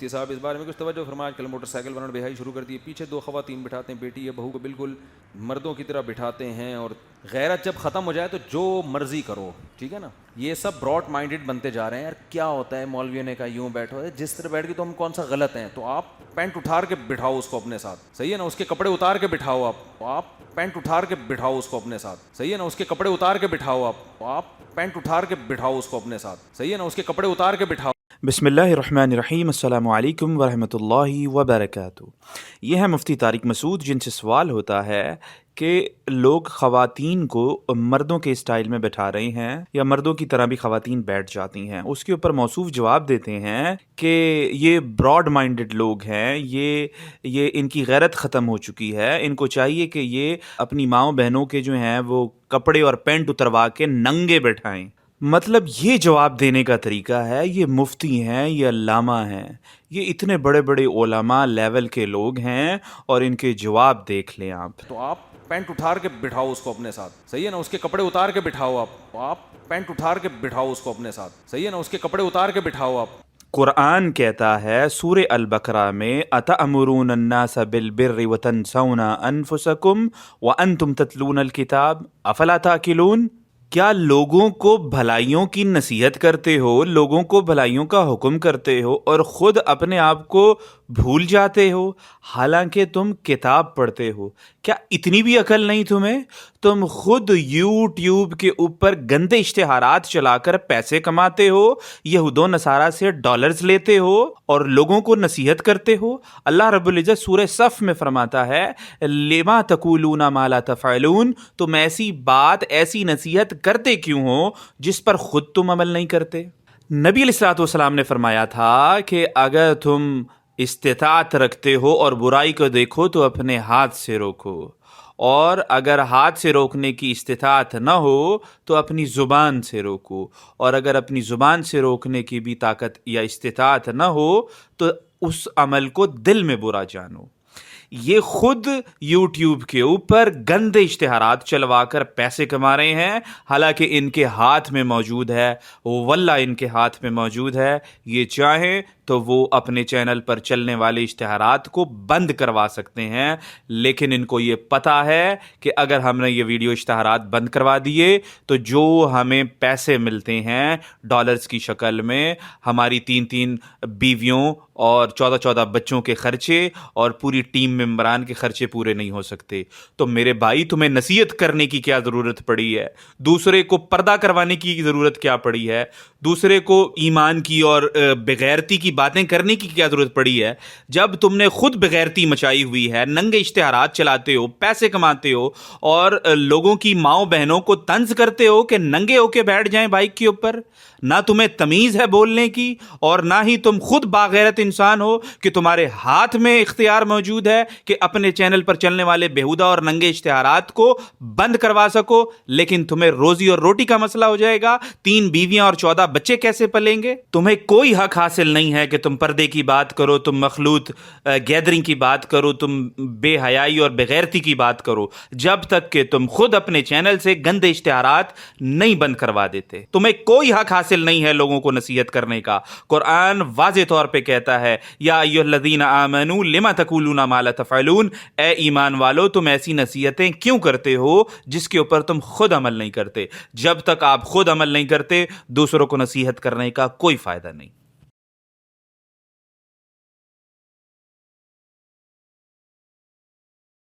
صاحب اس بارے میں کچھ توجہ فرمائیں. کل موٹر سائیکل والوں نے بہائی شروع کر دی. پیچھے دو خواتین بٹھاتے ہیں, بیٹی یا بہو کو بالکل مردوں کی طرح بٹھاتے ہیں, اور غیرت جب ختم ہو جائے تو جو مرضی کرو. ٹھیک ہے نا, یہ سب براڈ مائنڈڈ بنتے جا رہے ہیں. یار کیا ہوتا ہے, مولویوں نے کہا یوں بیٹھو, جس طرح بیٹھ کے تو ہم کون سا غلط ہیں, تو آپ پینٹ اٹھار کے بٹھاؤ اس کو اپنے ساتھ. صحیح ہے نا, اس کے کپڑے اتار کے بٹھاؤ. آپ پینٹ اٹھار کے بٹھاؤ اس کو اپنے ساتھ. صحیح ہے نا, اس کے کپڑے اتار کے بٹھاؤ. آپ پینٹ اٹھار کے بٹھاؤ اس کو اپنے ساتھ. صحیح ہے نا, اس کے کپڑے اتار کے بٹھاؤ. بسم اللہ الرحمن الرحیم. السلام علیکم ورحمۃ اللہ وبرکاتہ. یہ ہے مفتی طارق مسعود, جن سے سوال ہوتا ہے کہ لوگ خواتین کو مردوں کے اسٹائل میں بٹھا رہے ہیں یا مردوں کی طرح بھی خواتین بیٹھ جاتی ہیں. اس کے اوپر موصوف جواب دیتے ہیں کہ یہ براڈ مائنڈڈ لوگ ہیں, یہ ان کی غیرت ختم ہو چکی ہے. ان کو چاہیے کہ یہ اپنی ماؤں بہنوں کے جو ہیں وہ کپڑے اور پینٹ اتروا کے ننگے بٹھائیں. مطلب یہ جواب دینے کا طریقہ ہے. یہ مفتی ہیں, یہ علامہ ہیں, یہ اتنے بڑے بڑے علماء لیول کے لوگ ہیں, اور ان کے جواب دیکھ لیں آپ. تو آپ پینٹ اٹھار کے بٹھاؤ اس کو اپنے ساتھ. صحیح ہے نا, اس کے کپڑے اتار کے بٹھاؤ. آپ پینٹ اٹھار کے بٹھاؤ اس کو اپنے ساتھ. صحیح ہے نا, اس کے کپڑے اتار کے بٹھاؤ. قرآن کہتا ہے سورہ البقرہ میں, اتأمرون الناس بالبر وتنسون انفسکم وانتم تتلون الکتاب افلا تعقلون. کیا لوگوں کو بھلائیوں کی نصیحت کرتے ہو, لوگوں کو بھلائیوں کا حکم کرتے ہو, اور خود اپنے آپ کو بھول جاتے ہو حالانکہ تم کتاب پڑھتے ہو؟ کیا اتنی بھی عقل نہیں تمہیں؟ تم خود یوٹیوب کے اوپر گندے اشتہارات چلا کر پیسے کماتے ہو, یہود و نصارہ سے ڈالرز لیتے ہو, اور لوگوں کو نصیحت کرتے ہو. اللہ رب العزت سورہ صف میں فرماتا ہے لما تقولون ما لا تفعلون. تم ایسی بات, ایسی نصیحت کرتے کیوں ہو جس پر خود تم عمل نہیں کرتے؟ نبی علیہ الصلوۃ والسلام نے فرمایا تھا کہ اگر تم استطاعت رکھتے ہو اور برائی کو دیکھو تو اپنے ہاتھ سے روکو, اور اگر ہاتھ سے روکنے کی استطاعت نہ ہو تو اپنی زبان سے روکو, اور اگر اپنی زبان سے روکنے کی بھی طاقت یا استطاعت نہ ہو تو اس عمل کو دل میں برا جانو. یہ خود یوٹیوب کے اوپر گندے اشتہارات چلوا کر پیسے کما رہے ہیں, حالانکہ ان کے ہاتھ میں موجود ہے, واللہ ان کے ہاتھ میں موجود ہے. یہ چاہیں تو وہ اپنے چینل پر چلنے والے اشتہارات کو بند کروا سکتے ہیں, لیکن ان کو یہ پتہ ہے کہ اگر ہم نے یہ ویڈیو اشتہارات بند کروا دیے تو جو ہمیں پیسے ملتے ہیں ڈالرز کی شکل میں, ہماری 3 بیویوں اور 14 بچوں کے خرچے اور پوری ٹیم ممبران کے خرچے پورے نہیں ہو سکتے. تو میرے بھائی, تمہیں نصیحت کرنے کی کیا ضرورت پڑی ہے؟ دوسرے کو پردہ کروانے کی ضرورت کیا پڑی ہے؟ دوسرے کو ایمان کی اور بغیرتی کی باتیں کرنے کی کیا ضرورت پڑی ہے؟ جب تم نے خود بغیرتی مچائی ہوئی ہے, ننگے اشتہارات چلاتے ہو, پیسے کماتے ہو, اور لوگوں کی ماؤں بہنوں کو طنز کرتے ہو کہ ننگے ہو کے بیٹھ جائیں بائک کے اوپر. نہ تمہیں تمیز ہے بولنے کی, اور نہ ہی تم خود باغیرت انسان ہو کہ تمہارے ہاتھ میں اختیار موجود ہے کہ اپنے چینل پر چلنے والے بےہودہ اور ننگے اشتہارات کو بند کروا سکو. لیکن تمہیں روزی اور روٹی کا مسئلہ ہو جائے گا, 3 بیویاں اور 14 بچے کیسے پلیں گے؟ تمہیں کوئی حق حاصل نہیں ہے کہ تم پردے کی بات کرو, تم مخلوط گیدرنگ کی بات کرو, تم بے حیائی اور بغیرتی کی بات کرو, جب تک کہ تم خود اپنے چینل سے گندے اشتہارات نہیں بند کروا دیتے. تمہیں کوئی حق حاصل نہیں ہے لوگوں کو نصیحت کرنے کا. قرآن واضح طور پہ کہتا ہے یا ایھا الذین آمنوا لما تقولون ما لا تفعلون. اے ایمان والو, تم ایسی نصیحتیں کیوں کرتے ہو جس کے اوپر تم خود عمل نہیں کرتے؟ جب تک آپ خود عمل نہیں کرتے دوسروں کو نصیحت کرنے کا کوئی فائدہ نہیں.